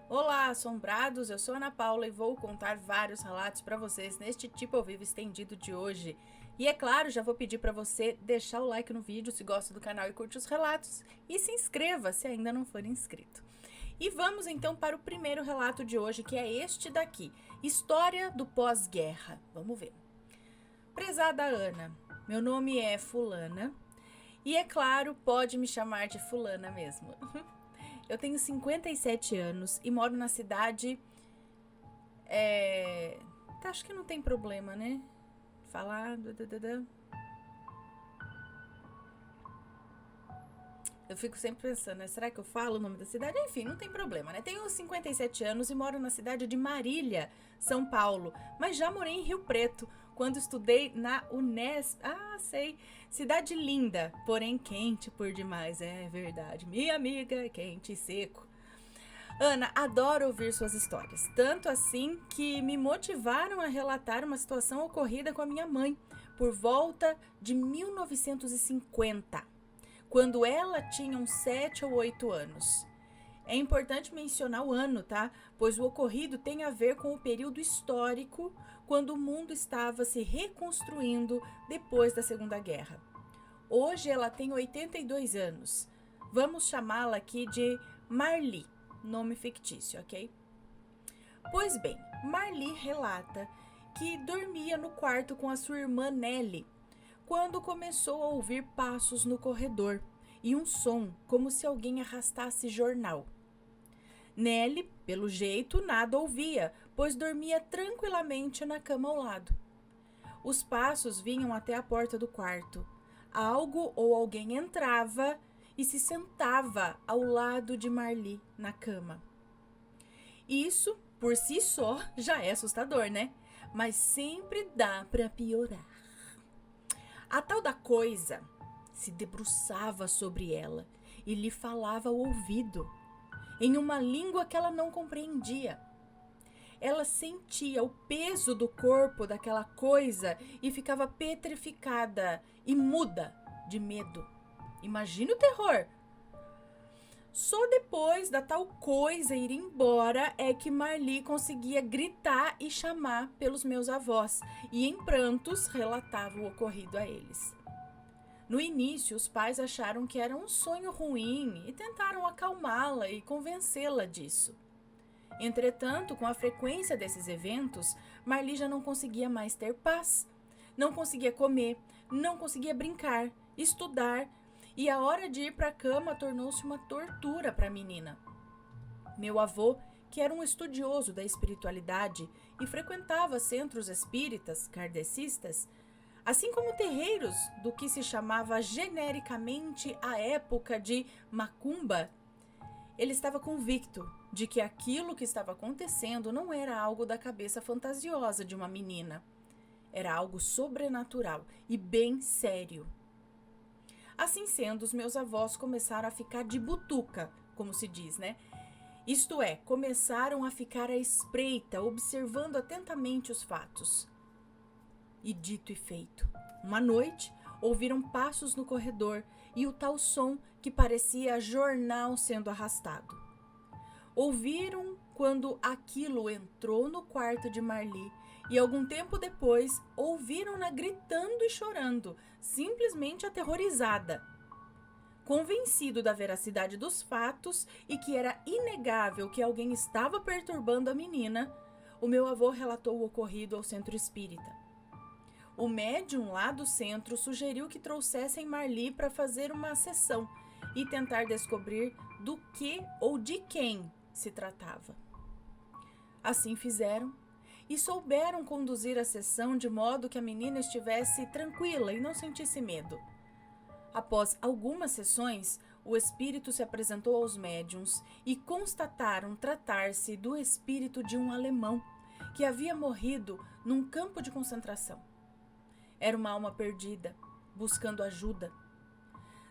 Olá, assombrados! Eu sou Ana Paula e vou contar vários relatos para vocês neste Tipo ao Vivo estendido de hoje. E é claro, já vou pedir para você deixar o like no vídeo se gosta do canal e curte os relatos e se inscreva se ainda não for inscrito. E vamos então para o primeiro relato de hoje, que é este daqui: História do pós-guerra. Vamos ver. Prezada Ana, meu nome é Fulana e é claro, pode me chamar de Fulana mesmo. Eu tenho 57 anos e moro na cidade. Acho que não tem problema, né? Falar. Eu fico sempre pensando, né? Será que eu falo o nome da cidade? Enfim, não tem problema, né? Tenho 57 anos e moro na cidade de Marília, São Paulo. Mas já morei em Rio Preto, quando estudei na Unesp. Ah, sei. Cidade linda, porém quente por demais. É verdade. Minha amiga é quente e seco. Ana, adoro ouvir suas histórias. Tanto assim que me motivaram a relatar uma situação ocorrida com a minha mãe por volta de 1950, quando ela tinha uns 7 ou 8 anos. É importante mencionar o ano, tá? Pois o ocorrido tem a ver com o período histórico quando o mundo estava se reconstruindo depois da Segunda Guerra. Hoje ela tem 82 anos. Vamos chamá-la aqui de Marli, nome fictício, ok? Pois bem, Marli relata que dormia no quarto com a sua irmã Nelly quando começou a ouvir passos no corredor e um som como se alguém arrastasse jornal. Nelly, pelo jeito, nada ouvia, pois dormia tranquilamente na cama ao lado. Os passos vinham até a porta do quarto. Algo ou alguém entrava e se sentava ao lado de Marli na cama. Isso, por si só, já é assustador, né? Mas sempre dá para piorar. A tal da coisa se debruçava sobre ela e lhe falava ao ouvido, em uma língua que ela não compreendia. Ela sentia o peso do corpo daquela coisa e ficava petrificada e muda de medo. Imagina o terror! Só depois da tal coisa ir embora é que Marli conseguia gritar e chamar pelos meus avós e, em prantos, relatava o ocorrido a eles. No início, os pais acharam que era um sonho ruim e tentaram acalmá-la e convencê-la disso. Entretanto, com a frequência desses eventos, Marli já não conseguia mais ter paz. Não conseguia comer, não conseguia brincar, estudar, e a hora de ir para a cama tornou-se uma tortura para a menina. Meu avô, que era um estudioso da espiritualidade e frequentava centros espíritas, kardecistas, assim como terreiros do que se chamava genericamente à época de macumba, ele estava convicto de que aquilo que estava acontecendo não era algo da cabeça fantasiosa de uma menina. Era algo sobrenatural e bem sério. Assim sendo, os meus avós começaram a ficar de butuca, como se diz, né? Isto é, começaram a ficar à espreita, observando atentamente os fatos. E dito e feito. Uma noite, ouviram passos no corredor e o tal som que parecia jornal sendo arrastado. Ouviram quando aquilo entrou no quarto de Marli e algum tempo depois ouviram-na gritando e chorando, simplesmente aterrorizada. Convencido da veracidade dos fatos e que era inegável que alguém estava perturbando a menina, o meu avô relatou o ocorrido ao centro espírita. O médium lá do centro sugeriu que trouxessem Marli para fazer uma sessão e tentar descobrir do que ou de quem se tratava. Assim fizeram e souberam conduzir a sessão de modo que a menina estivesse tranquila e não sentisse medo. Após algumas sessões, o espírito se apresentou aos médiuns e constataram tratar-se do espírito de um alemão que havia morrido num campo de concentração. Era uma alma perdida, buscando ajuda.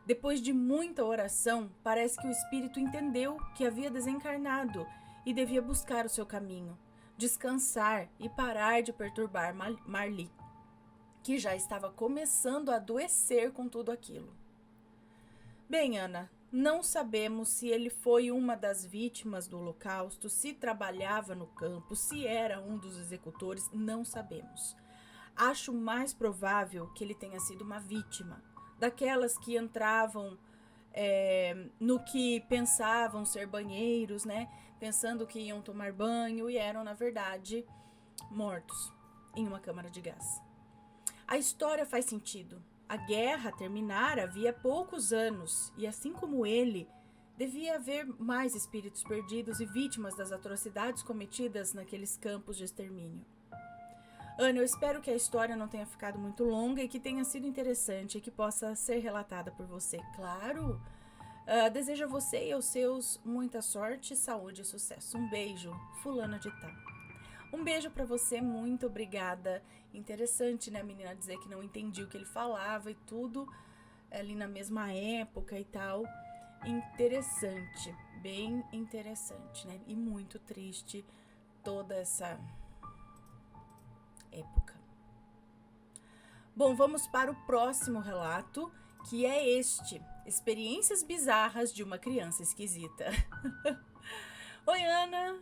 Depois de muita oração, parece que o espírito entendeu que havia desencarnado e devia buscar o seu caminho, descansar e parar de perturbar Marli, que já estava começando a adoecer com tudo aquilo. Bem, Ana, Não sabemos se ele foi uma das vítimas do Holocausto, se trabalhava no campo, se era um dos executores, não sabemos. Acho mais provável que ele tenha sido uma vítima, daquelas que entravam no que pensavam ser banheiros, né? Pensando que iam tomar banho e eram, na verdade, mortos em uma câmara de gás. A história faz sentido. A guerra terminara havia poucos anos e, assim como ele, devia haver mais espíritos perdidos e vítimas das atrocidades cometidas naqueles campos de extermínio. Ana, eu espero que a história não tenha ficado muito longa e que tenha sido interessante e que possa ser relatada por você. Claro! Desejo a você e aos seus muita sorte, saúde e sucesso. Um beijo, fulana de tal. Um beijo pra você, muito obrigada. Interessante, né, a menina dizer que não entendi o que ele falava e tudo ali na mesma época e tal. Interessante, bem interessante, né? E muito triste toda essa época. Bom, vamos para o próximo relato, que é este: Experiências bizarras de uma criança esquisita. Oi, Ana.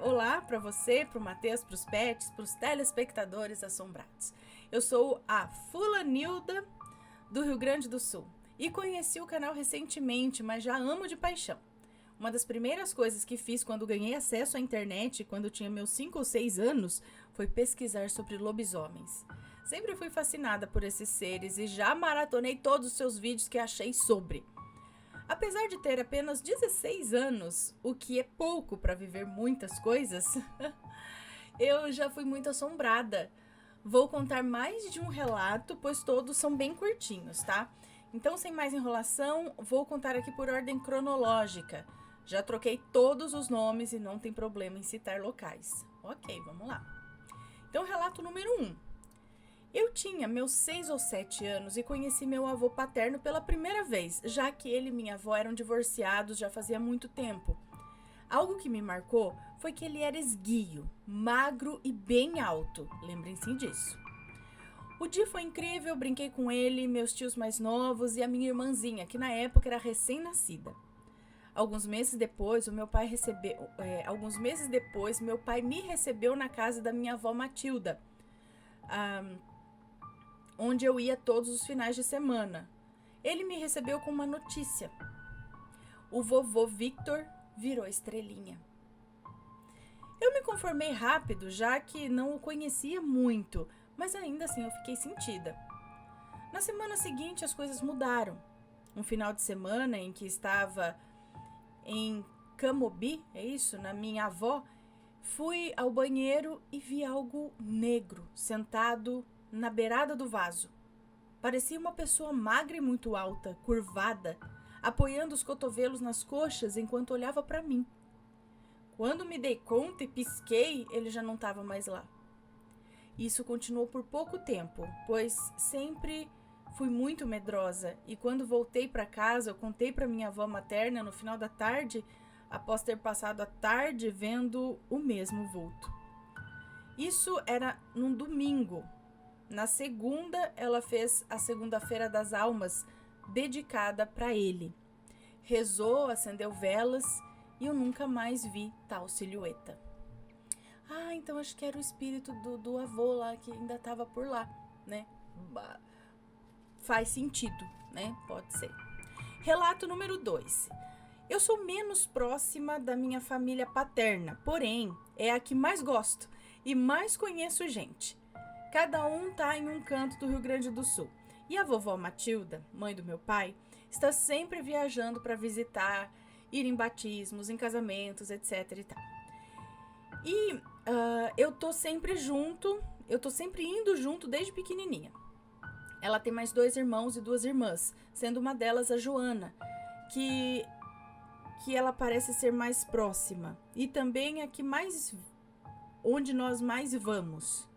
Olá para você, para o Matheus, para os pets, para os telespectadores assombrados. Eu sou a Fulanilda do Rio Grande do Sul e conheci o canal recentemente, mas já amo de paixão. Uma das primeiras coisas que fiz quando ganhei acesso à internet, quando eu tinha meus 5 ou 6 anos, foi pesquisar sobre lobisomens. Sempre fui fascinada por esses seres e já maratonei todos os seus vídeos que achei sobre. Apesar de ter apenas 16 anos, o que é pouco para viver muitas coisas, eu já fui muito assombrada. Vou contar mais de um relato, pois todos são bem curtinhos, tá? Então, sem mais enrolação, vou contar aqui por ordem cronológica. Já troquei todos os nomes e não tem problema em citar locais. Ok, vamos lá. Então, relato número 1. Eu tinha meus 6 ou 7 anos e conheci meu avô paterno pela primeira vez, já que ele e minha avó eram divorciados já fazia muito tempo. Algo que me marcou foi que ele era esguio, magro e bem alto, lembrem-se disso. O dia foi incrível, brinquei com ele, meus tios mais novos e a minha irmãzinha, que na época era recém-nascida. Alguns meses depois, meu pai me recebeu na casa da minha avó Matilda, onde eu ia todos os finais de semana. Ele me recebeu com uma notícia. O vovô Victor virou estrelinha. Eu me conformei rápido, já que não o conhecia muito, mas ainda assim eu fiquei sentida. Na semana seguinte as coisas mudaram. Um final de semana em que estava em Camobi, na minha avó, fui ao banheiro e vi algo negro sentado na beirada do vaso. Parecia uma pessoa magra e muito alta, curvada, apoiando os cotovelos nas coxas enquanto olhava para mim. Quando me dei conta e pisquei, ele já não estava mais lá. Isso continuou por pouco tempo, pois sempre fui muito medrosa e quando voltei para casa eu contei para minha avó materna no final da tarde, após ter passado a tarde vendo o mesmo vulto. Isso era num domingo. Na segunda, ela fez a Segunda-feira das Almas, dedicada para ele. Rezou, acendeu velas e eu nunca mais vi tal silhueta. Então acho que era o espírito do avô lá, que ainda estava por lá, né? Faz sentido, né? Pode ser. Relato número 2. Eu sou menos próxima da minha família paterna, porém, é a que mais gosto e mais conheço gente. Cada um tá em um canto do Rio Grande do Sul. E a vovó Matilda, mãe do meu pai, está sempre viajando para visitar, ir em batismos, em casamentos, etc e tal. E eu tô sempre indo junto desde pequenininha. Ela tem mais 2 irmãos e 2 irmãs, sendo uma delas a Joana, que ela parece ser mais próxima. E também a que onde nós mais vamos.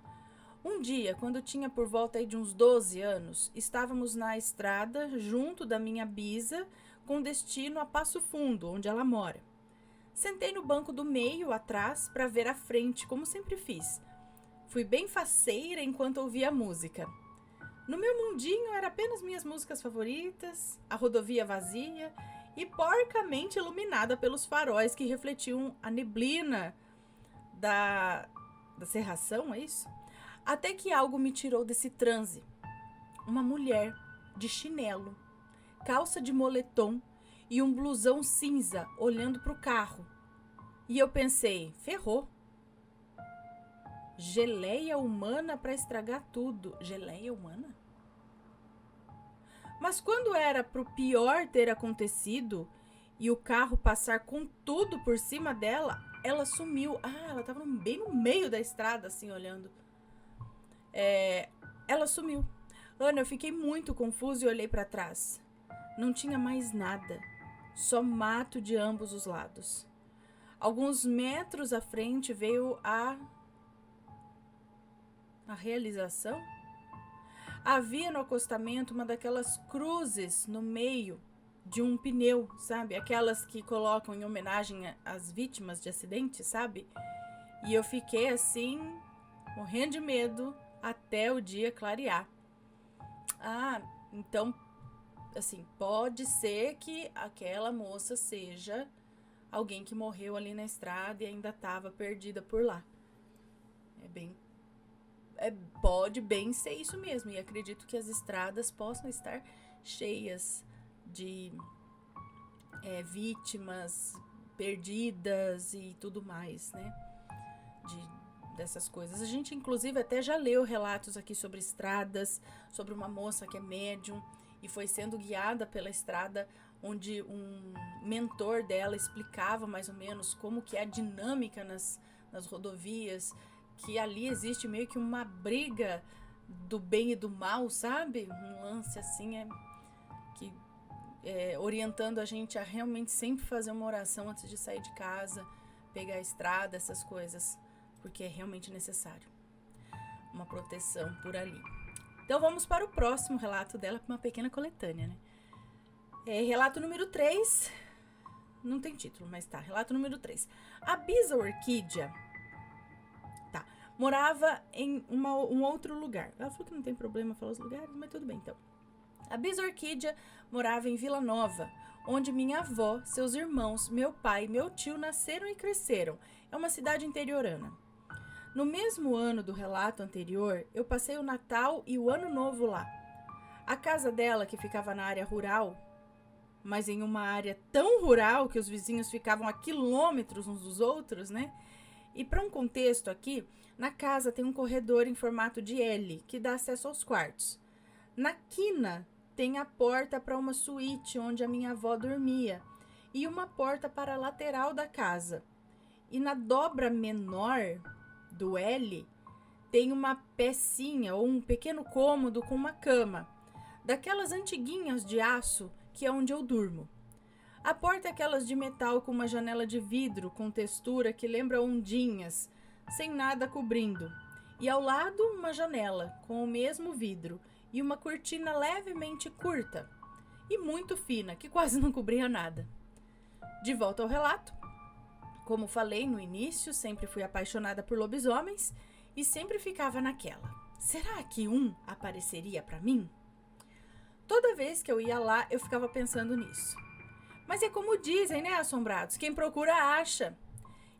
Um dia, quando eu tinha por volta aí de uns 12 anos, estávamos na estrada junto da minha bisa, com destino a Passo Fundo, onde ela mora. Sentei no banco do meio, atrás, para ver a frente, como sempre fiz. Fui bem faceira enquanto ouvia a música. No meu mundinho era apenas minhas músicas favoritas, a rodovia vazia e porcamente iluminada pelos faróis que refletiam a neblina da cerração, é isso? Até que algo me tirou desse transe. Uma mulher de chinelo, calça de moletom e um blusão cinza olhando para o carro. E eu pensei, ferrou. Geleia humana para estragar tudo. Geleia humana? Mas quando era pro pior ter acontecido e o carro passar com tudo por cima dela, ela sumiu. Ah, ela tava bem no meio da estrada, assim, olhando. Ela sumiu. Ana, eu fiquei muito confusa e olhei para trás. Não tinha mais nada. Só mato de ambos os lados. Alguns metros à frente veio a realização. Havia no acostamento uma daquelas cruzes no meio de um pneu, sabe? Aquelas que colocam em homenagem às vítimas de acidente, sabe? E eu fiquei assim, morrendo de medo, até o dia clarear. Ah, então, assim, pode ser que aquela moça seja alguém que morreu ali na estrada e ainda estava perdida por lá. Pode bem ser isso mesmo. E acredito que as estradas possam estar cheias de vítimas perdidas e tudo mais, né? Dessas coisas. A gente, inclusive, até já leu relatos aqui sobre estradas, sobre uma moça que é médium e foi sendo guiada pela estrada, onde um mentor dela explicava mais ou menos como que é a dinâmica nas rodovias, que ali existe meio que uma briga do bem e do mal, sabe? Um lance assim, orientando a gente a realmente sempre fazer uma oração antes de sair de casa, pegar a estrada, essas coisas, porque é realmente necessário uma proteção por ali. Então vamos para o próximo relato dela, uma pequena coletânea, né? Relato número 3, não tem título, mas tá, relato número 3. A Bisa Orquídea morava em um outro lugar. Ela falou que não tem problema falar os lugares, mas tudo bem, então. A Bisa Orquídea morava em Vila Nova, onde minha avó, seus irmãos, meu pai e meu tio nasceram e cresceram. É uma cidade interiorana. No mesmo ano do relato anterior, eu passei o Natal e o Ano Novo lá. A casa dela, que ficava na área rural, mas em uma área tão rural que os vizinhos ficavam a quilômetros uns dos outros, né? E para um contexto aqui, na casa tem um corredor em formato de L, que dá acesso aos quartos. Na quina tem a porta para uma suíte onde a minha avó dormia e uma porta para a lateral da casa. E na dobra menor do L tem uma pecinha ou um pequeno cômodo com uma cama, daquelas antiguinhas de aço que é onde eu durmo. A porta é aquelas de metal com uma janela de vidro com textura que lembra ondinhas, sem nada cobrindo. E ao lado, uma janela com o mesmo vidro e uma cortina levemente curta e muito fina, que quase não cobria nada. De volta ao relato. Como falei no início, sempre fui apaixonada por lobisomens e sempre ficava naquela. Será que um apareceria para mim? Toda vez que eu ia lá, eu ficava pensando nisso. Mas é como dizem, né, assombrados? Quem procura, acha.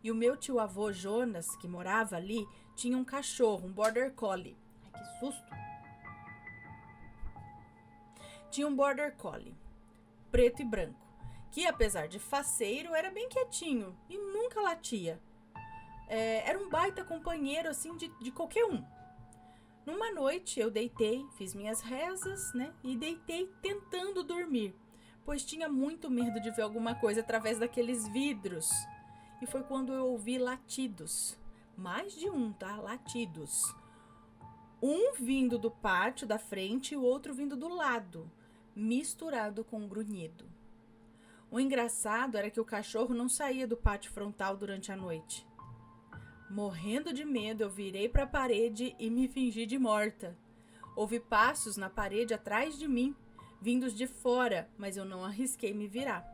E o meu tio-avô Jonas, que morava ali, tinha um cachorro, um Border Collie. Ai, que susto! Tinha um Border Collie, preto e branco, que apesar de faceiro, era bem quietinho e nunca latia. Era um baita companheiro, assim, de qualquer um. Numa noite, eu deitei, fiz minhas rezas, né, e deitei tentando dormir, pois tinha muito medo de ver alguma coisa através daqueles vidros. E foi quando eu ouvi latidos. Mais de um, tá? Latidos. Um vindo do pátio da frente e o outro vindo do lado, misturado com um grunhido. O engraçado era que o cachorro não saía do pátio frontal durante a noite. Morrendo de medo, eu virei para a parede e me fingi de morta. Ouvi passos na parede atrás de mim, vindos de fora, mas eu não arrisquei me virar.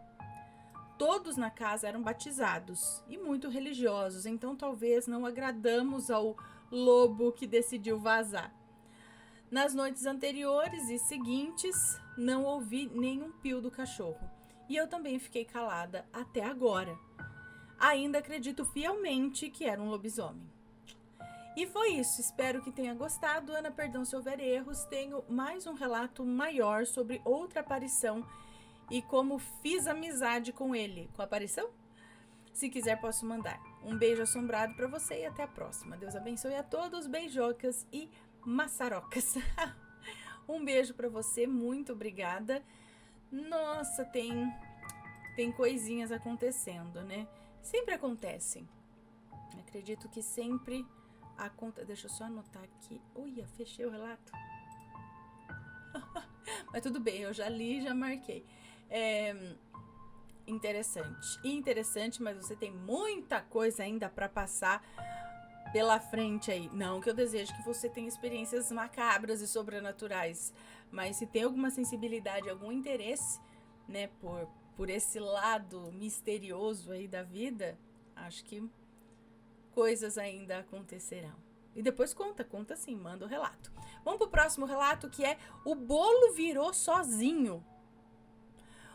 Todos na casa eram batizados e muito religiosos, então talvez não agradamos ao lobo que decidiu vazar. Nas noites anteriores e seguintes, não ouvi nenhum pio do cachorro. E eu também fiquei calada até agora. Ainda acredito fielmente que era um lobisomem. E foi isso, espero que tenha gostado. Ana, perdão se houver erros, tenho mais um relato maior sobre outra aparição e como fiz amizade com ele. Com a aparição? Se quiser, posso mandar. Um beijo assombrado para você e até a próxima. Deus abençoe a todos, beijocas e maçarocas. Um beijo para você, muito obrigada. Nossa, tem coisinhas acontecendo, né? Sempre acontecem. Acredito que sempre acontece. Deixa eu só anotar aqui. Uia, fechei o relato. Mas tudo bem, eu já li, já marquei. Interessante, mas você tem muita coisa ainda para passar pela frente aí. Não que eu deseje que você tenha experiências macabras e sobrenaturais, mas se tem alguma sensibilidade, algum interesse, né, por esse lado misterioso aí da vida, acho que coisas ainda acontecerão. E depois conta sim, manda o relato. Vamos pro próximo relato, que é O Bolo Virou Sozinho.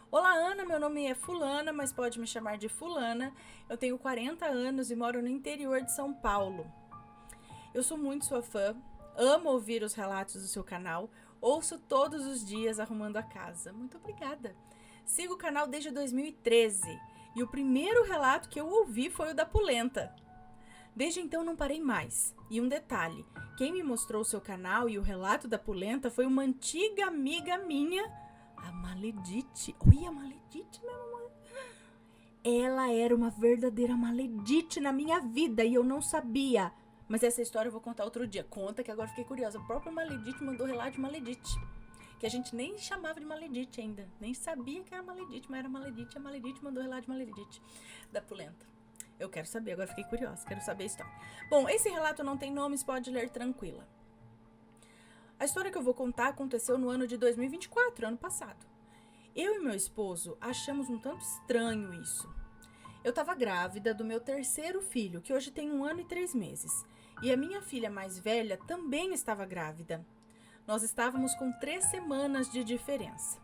Olá, Ana, meu nome é Fulana, mas pode me chamar de Fulana. Eu tenho 40 anos e moro no interior de São Paulo. Eu sou muito sua fã, amo ouvir os relatos do seu canal, ouço todos os dias arrumando a casa. Muito obrigada. Sigo o canal desde 2013 e o primeiro relato que eu ouvi foi o da Pulenta. Desde então não parei mais. E um detalhe, quem me mostrou o seu canal e o relato da Pulenta foi uma antiga amiga minha, a Maledite. Oi, a Maledite, meu amor. Ela era uma verdadeira Maledite na minha vida e eu não sabia. Mas essa história eu vou contar outro dia. Conta que agora fiquei curiosa. A própria Maledite mandou relato de Maledite. Que a gente nem chamava de Maledite ainda. Nem sabia que era Maledite, mas era Maledite. A Maledite mandou relato de Maledite da Pulenta. Eu quero saber, agora fiquei curiosa. Quero saber a história. Bom, esse relato não tem nomes, pode ler tranquila. A história que eu vou contar aconteceu no ano de 2024, ano passado. Eu e meu esposo achamos um tanto estranho isso. Eu estava grávida do meu terceiro filho, que hoje tem 1 ano e 3 meses. E a minha filha mais velha também estava grávida. Nós estávamos com 3 semanas de diferença.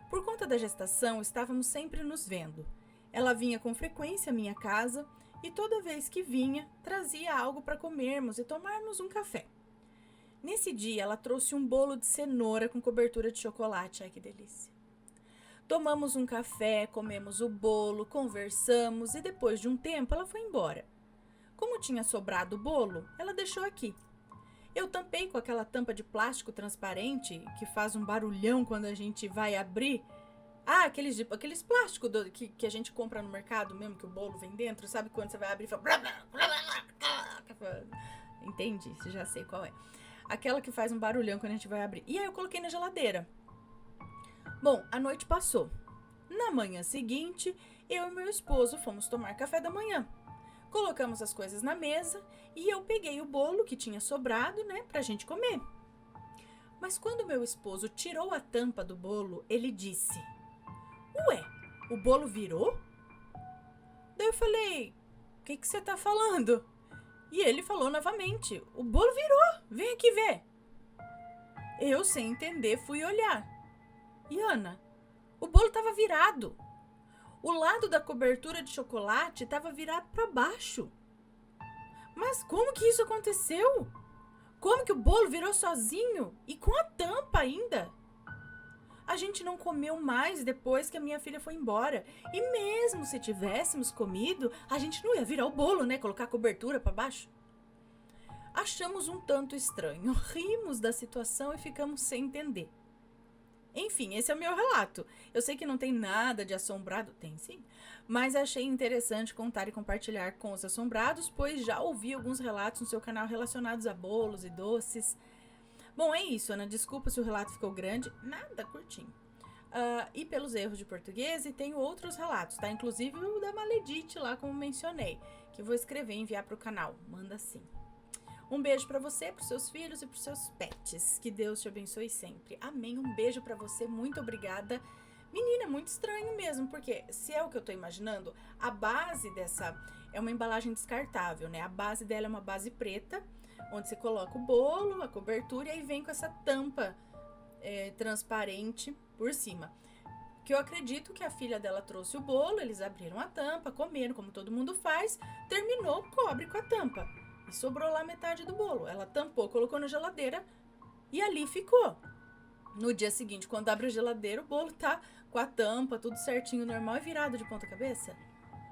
Por conta da gestação, estávamos sempre nos vendo. Ela vinha com frequência à minha casa e toda vez que vinha, trazia algo para comermos e tomarmos um café. Nesse dia, ela trouxe um bolo de cenoura com cobertura de chocolate. Ai, que delícia. Tomamos um café, comemos o bolo, conversamos e depois de um tempo ela foi embora. Como tinha sobrado o bolo, ela deixou aqui. Eu tampei com aquela tampa de plástico transparente que faz um barulhão quando a gente vai abrir. Ah, aqueles plásticos que a gente compra no mercado mesmo, que o bolo vem dentro, sabe? Quando você vai abrir e fala... Entendi, já sei qual é. Aquela que faz um barulhão quando a gente vai abrir. E aí eu coloquei na geladeira. Bom, a noite passou. Na manhã seguinte, eu e meu esposo fomos tomar café da manhã. Colocamos as coisas na mesa e eu peguei o bolo que tinha sobrado, né, pra gente comer. Mas quando meu esposo tirou a tampa do bolo, ele disse: Ué, o bolo virou? Daí eu falei: O que você tá falando? E ele falou novamente: O bolo virou, vem aqui ver. Eu, sem entender, fui olhar. E Ana, o bolo estava virado. O lado da cobertura de chocolate estava virado para baixo. Mas como que isso aconteceu? Como que o bolo virou sozinho? E com a tampa ainda? A gente não comeu mais depois que a minha filha foi embora. E mesmo se tivéssemos comido, a gente não ia virar o bolo, né? Colocar a cobertura para baixo. Achamos um tanto estranho. Rimos da situação e ficamos sem entender. Enfim, esse é o meu relato. Eu sei que não tem nada de assombrado, tem sim, mas achei interessante contar e compartilhar com os assombrados, pois já ouvi alguns relatos no seu canal relacionados a bolos e doces. Bom, é isso, Ana. Desculpa se o relato ficou grande. Nada, curtinho. E pelos erros de português, e tenho outros relatos, tá? Inclusive o da Maledite lá, como mencionei, que eu vou escrever e enviar pro canal. Manda sim. Um beijo pra você, pros seus filhos e pros seus pets. Que Deus te abençoe sempre. Amém. Um beijo pra você. Muito obrigada. Menina, é muito estranho mesmo, porque se é o que eu tô imaginando, a base dessa é uma embalagem descartável, né? A base dela é uma base preta onde você coloca o bolo, a cobertura, e aí vem com essa tampa transparente por cima. Que eu acredito que a filha dela trouxe o bolo, eles abriram a tampa, comeram, como todo mundo faz, terminou, cobre com a tampa. E sobrou lá metade do bolo. Ela tampou, colocou na geladeira e ali ficou. No dia seguinte, quando abre a geladeira, o bolo tá com a tampa, tudo certinho, normal e virado de ponta cabeça.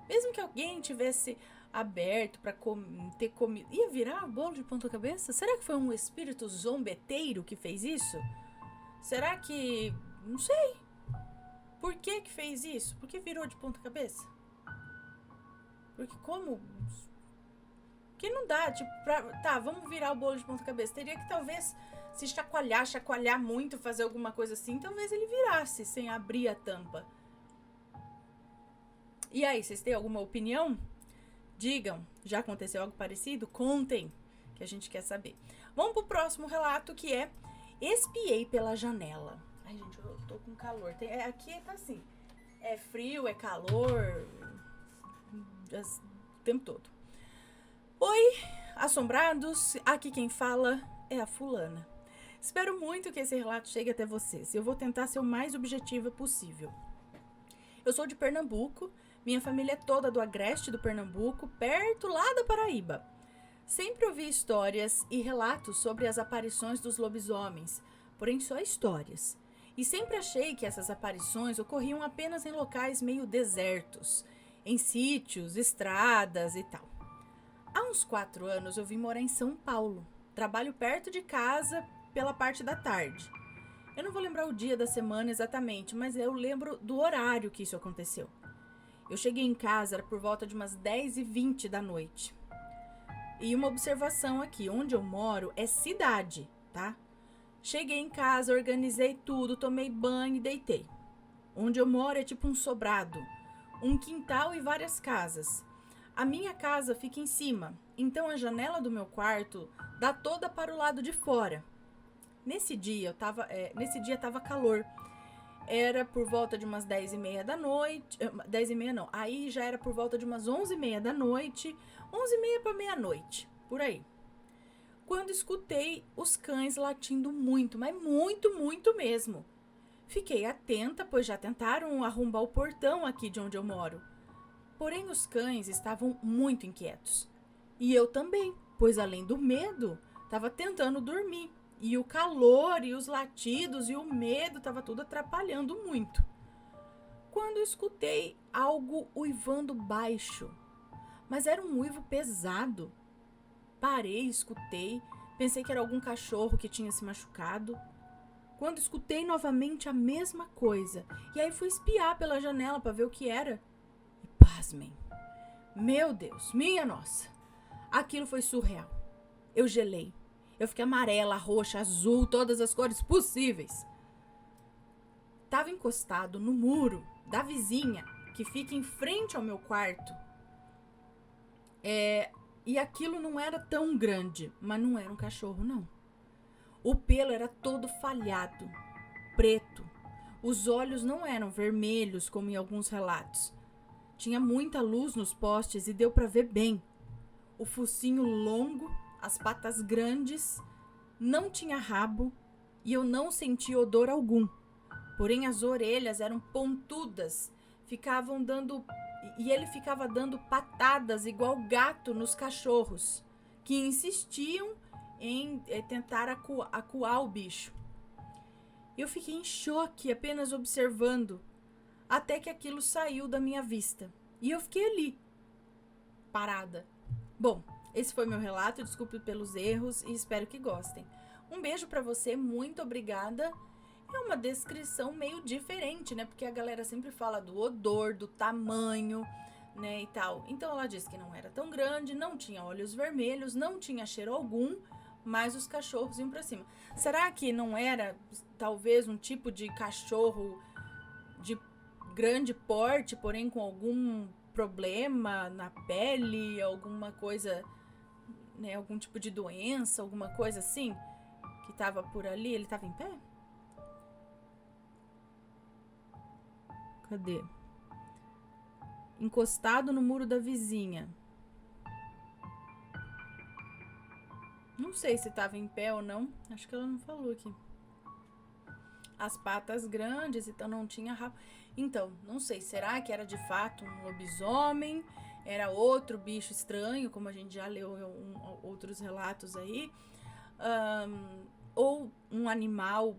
Mesmo que alguém tivesse aberto pra ter comido, ia virar o bolo de ponta cabeça? Será que foi um espírito zombeteiro que fez isso? Será que... não sei. Por que fez isso? Por que virou de ponta cabeça? Porque como... porque não dá, tipo, tá, vamos virar o bolo de ponta cabeça. Teria que talvez se chacoalhar muito, fazer alguma coisa assim, talvez ele virasse sem abrir a tampa. E aí, vocês têm alguma opinião? Digam, já aconteceu algo parecido? Contem, que a gente quer saber. Vamos pro próximo relato, que é: espiei pela janela. Ai, gente, eu tô com calor. Aqui tá assim, é frio, é calor, o tempo todo. Oi, assombrados, aqui quem fala é a fulana. Espero muito que esse relato chegue até vocês. Eu vou tentar ser o mais objetiva possível. Eu sou de Pernambuco, minha família é toda do agreste do Pernambuco, perto lá da Paraíba. Sempre ouvi histórias e relatos sobre as aparições dos lobisomens, porém só histórias. E sempre achei que essas aparições ocorriam apenas em locais meio desertos, em sítios, estradas e tal. Há uns 4 anos eu vim morar em São Paulo. Trabalho perto de casa pela parte da tarde. Eu não vou lembrar o dia da semana exatamente, mas eu lembro do horário que isso aconteceu. Eu cheguei em casa, era por volta de umas 10h20 da noite. E uma observação aqui, onde eu moro é cidade, tá? Cheguei em casa, organizei tudo, tomei banho e deitei. Onde eu moro é tipo um sobrado, um quintal e várias casas. A minha casa fica em cima, então a janela do meu quarto dá toda para o lado de fora. Nesse dia tava calor. Era por volta de umas 10h30 da noite. 10h30 não, aí já era por volta de umas 11h30 da noite. 11h30 para meia-noite, por aí. Quando escutei os cães latindo muito, mas muito, muito mesmo. Fiquei atenta, pois já tentaram arrombar o portão aqui de onde eu moro. Porém, os cães estavam muito inquietos. E eu também, pois além do medo, estava tentando dormir. E o calor, e os latidos, e o medo, estava tudo atrapalhando muito. Quando escutei algo uivando baixo, mas era um uivo pesado. Parei, escutei, pensei que era algum cachorro que tinha se machucado. Quando escutei novamente a mesma coisa, e aí fui espiar pela janela para ver o que era. E pasmem, meu Deus, minha nossa, aquilo foi surreal. Eu gelei. Eu fiquei amarela, roxa, azul, todas as cores possíveis. Tava encostado no muro da vizinha, que fica em frente ao meu quarto. E aquilo não era tão grande, mas não era um cachorro, não. O pelo era todo falhado, preto. Os olhos não eram vermelhos, como em alguns relatos. Tinha muita luz nos postes e deu para ver bem. O focinho longo, as patas grandes, não tinha rabo e eu não senti odor algum. Porém, as orelhas eram pontudas, e ele ficava dando patadas igual gato nos cachorros, que insistiam em tentar acuar o bicho. Eu fiquei em choque, apenas observando, até que aquilo saiu da minha vista. E eu fiquei ali, parada. Bom, esse foi meu relato, desculpe pelos erros e espero que gostem. Um beijo pra você, muito obrigada. É uma descrição meio diferente, né? Porque a galera sempre fala do odor, do tamanho, né, e tal. Então ela disse que não era tão grande, não tinha olhos vermelhos, não tinha cheiro algum, mas os cachorros iam pra cima. Será que não era, talvez, um tipo de cachorro de grande porte, porém com algum problema na pele, alguma coisa, né, algum tipo de doença, alguma coisa assim, que tava por ali? Ele tava em pé? Cadê? Encostado no muro da vizinha. Não sei se estava em pé ou não. Acho que ela não falou aqui. As patas grandes, então não tinha rabo. Então, não sei, será que era de fato um lobisomem? Era outro bicho estranho, como a gente já leu em outros relatos aí? Ou um animal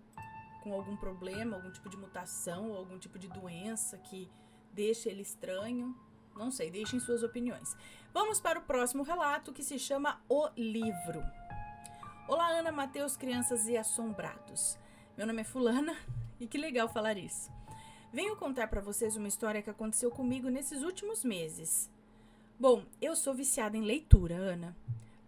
com algum problema, algum tipo de mutação, ou algum tipo de doença que deixa ele estranho? Não sei, deixem suas opiniões. Vamos para o próximo relato, que se chama O Livro. Olá, Ana, Mateus, crianças e assombrados. Meu nome é Fulana e que legal falar isso. Venho contar para vocês uma história que aconteceu comigo nesses últimos meses. Bom, eu sou viciada em leitura, Ana.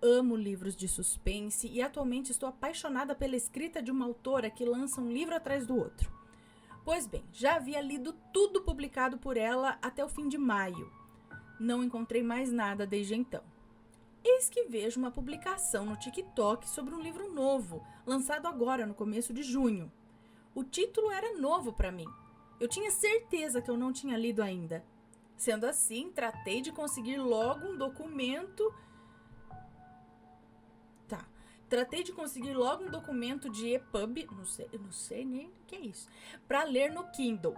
Amo livros de suspense e atualmente estou apaixonada pela escrita de uma autora que lança um livro atrás do outro. Pois bem, já havia lido tudo publicado por ela até o fim de maio. Não encontrei mais nada desde então. Eis que vejo uma publicação no TikTok sobre um livro novo, lançado agora no começo de junho. O título era novo para mim. Eu tinha certeza que eu não tinha lido ainda. Sendo assim, tratei de conseguir logo um documento... Tratei de conseguir logo um documento de EPUB, não sei nem o que é isso, para ler no Kindle.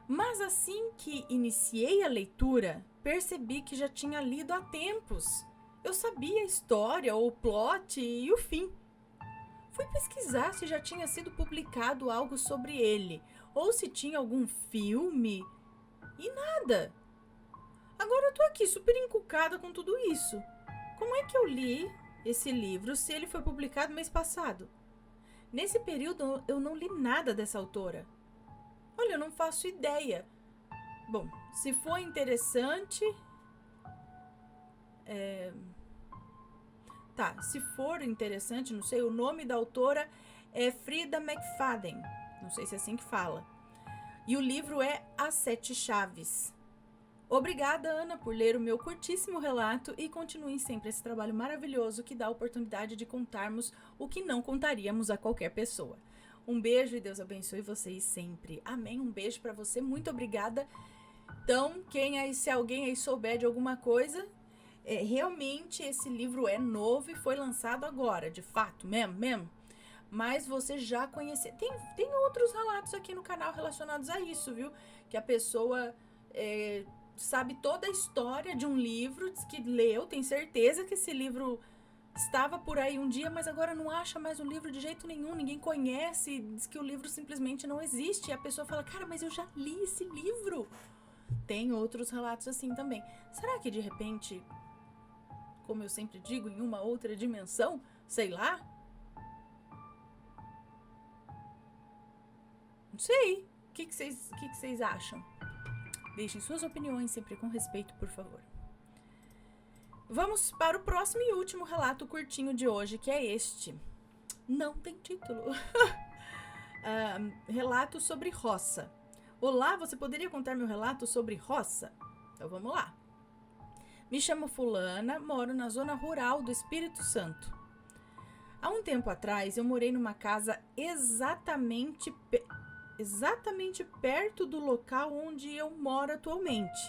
Mas assim que iniciei a leitura, percebi que já tinha lido há tempos. Eu sabia a história, o plot e o fim. Fui pesquisar se já tinha sido publicado algo sobre ele, ou se tinha algum filme, e nada. Agora eu tô aqui super encucada com tudo isso. Como é que eu li esse livro se ele foi publicado mês passado? Nesse período eu não li nada dessa autora. Olha, eu não faço ideia. Bom, se for interessante... se for interessante, não sei, o nome da autora é Frida McFadden. Não sei se é assim que fala. E o livro é As Sete Chaves. Obrigada, Ana, por ler o meu curtíssimo relato e continuem sempre esse trabalho maravilhoso que dá a oportunidade de contarmos o que não contaríamos a qualquer pessoa. Um beijo e Deus abençoe vocês sempre. Amém. Um beijo pra você. Muito obrigada. Então, se alguém aí souber de alguma coisa, realmente esse livro é novo e foi lançado agora, de fato, mesmo. Mas você já conhecia. Tem outros relatos aqui no canal relacionados a isso, viu? Que a pessoa sabe toda a história de um livro, diz que leu, tem certeza que esse livro estava por aí um dia, mas agora não acha mais o livro de jeito nenhum, ninguém conhece, diz que o livro simplesmente não existe. E a pessoa fala, cara, mas eu já li esse livro. Tem outros relatos assim também. Será que de repente, como eu sempre digo, em uma outra dimensão, sei lá? Não sei. O que vocês acham? Deixem suas opiniões sempre com respeito, por favor. Vamos para o próximo e último relato curtinho de hoje, que é este. Não tem título. Relato sobre roça. Olá, você poderia contar meu relato sobre roça? Então vamos lá. Me chamo Fulana, moro na zona rural do Espírito Santo. Há um tempo atrás, eu morei numa casa exatamente perto do local onde eu moro atualmente.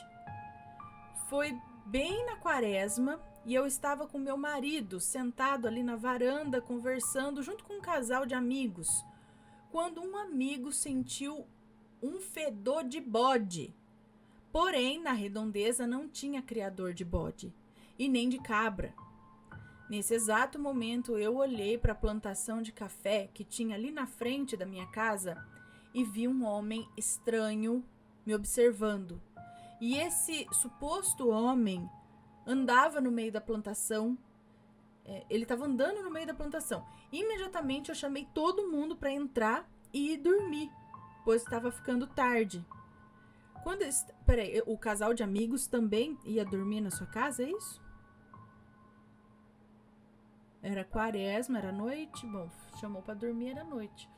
Foi bem na quaresma e eu estava com meu marido sentado ali na varanda conversando junto com um casal de amigos, quando um amigo sentiu um fedor de bode. Porém, na redondeza não tinha criador de bode e nem de cabra. Nesse exato momento, eu olhei para a plantação de café que tinha ali na frente da minha casa e vi um homem estranho me observando. E esse suposto homem andava no meio da plantação. Ele estava andando no meio da plantação. Imediatamente eu chamei todo mundo para entrar e ir dormir, pois estava ficando tarde. Peraí, o casal de amigos também ia dormir na sua casa, é isso? Era quaresma, era noite. Bom, chamou para dormir, era noite.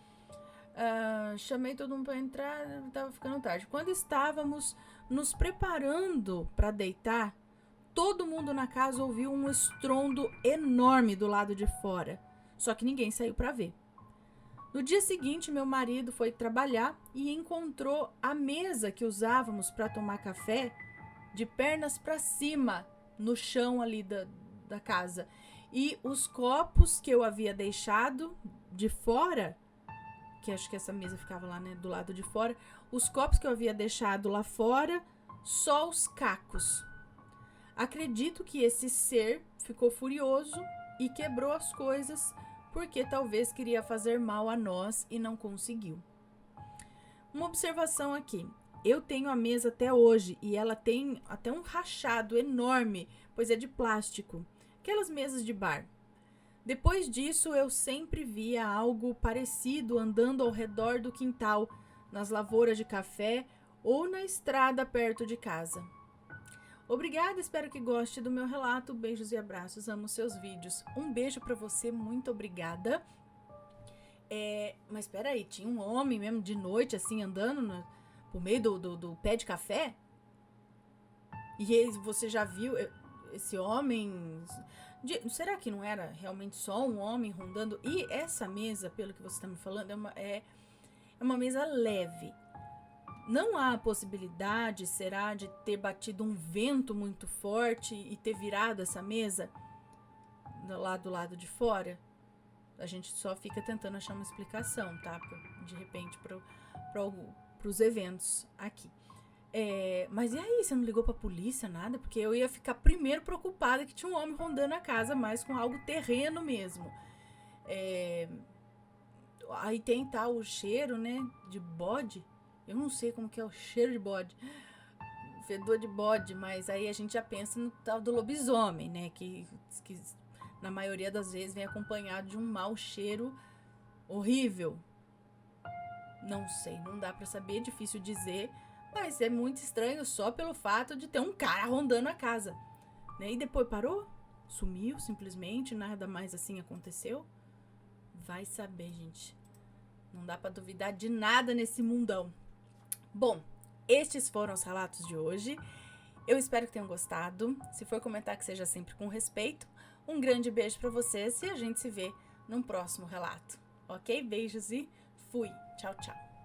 Chamei todo mundo para entrar, estava ficando tarde. Quando estávamos nos preparando para deitar, todo mundo na casa ouviu um estrondo enorme do lado de fora. Só que ninguém saiu para ver. No dia seguinte, meu marido foi trabalhar e encontrou a mesa que usávamos para tomar café de pernas para cima no chão ali da casa. E os copos que eu havia deixado de fora, que acho que essa mesa ficava lá, né, do lado de fora, os copos que eu havia deixado lá fora, só os cacos. Acredito que esse ser ficou furioso e quebrou as coisas porque talvez queria fazer mal a nós e não conseguiu. Uma observação aqui. Eu tenho a mesa até hoje e ela tem até um rachado enorme, pois é de plástico. Aquelas mesas de bar. Depois disso, eu sempre via algo parecido andando ao redor do quintal, nas lavouras de café ou na estrada perto de casa. Obrigada, espero que goste do meu relato. Beijos e abraços, amo seus vídeos. Um beijo pra você, muito obrigada. Mas espera aí, tinha um homem mesmo de noite, assim, andando por meio do pé de café? E você já viu esse homem? Será que não era realmente só um homem rondando? E essa mesa, pelo que você está me falando, é uma mesa leve. Não há possibilidade, será, de ter batido um vento muito forte e ter virado essa mesa lá do lado de fora? A gente só fica tentando achar uma explicação, tá? De repente, para os eventos aqui. Mas e aí, você não ligou pra polícia, nada? Porque eu ia ficar primeiro preocupada que tinha um homem rondando a casa, mas com algo terreno mesmo. Aí tem tal o cheiro, né, de bode. Eu não sei como que é o cheiro de bode, fedor de bode, mas aí a gente já pensa no tal do lobisomem, né, que na maioria das vezes vem acompanhado de um mau cheiro horrível. Não sei, não dá pra saber, é difícil dizer, mas é muito estranho só pelo fato de ter um cara rondando a casa, né? E depois parou, sumiu simplesmente, nada mais assim aconteceu. Vai saber, gente. Não dá pra duvidar de nada nesse mundão. Bom, estes foram os relatos de hoje. Eu espero que tenham gostado. Se for comentar, que seja sempre com respeito. Um grande beijo pra vocês e a gente se vê num próximo relato. Ok? Beijos e fui. Tchau, tchau.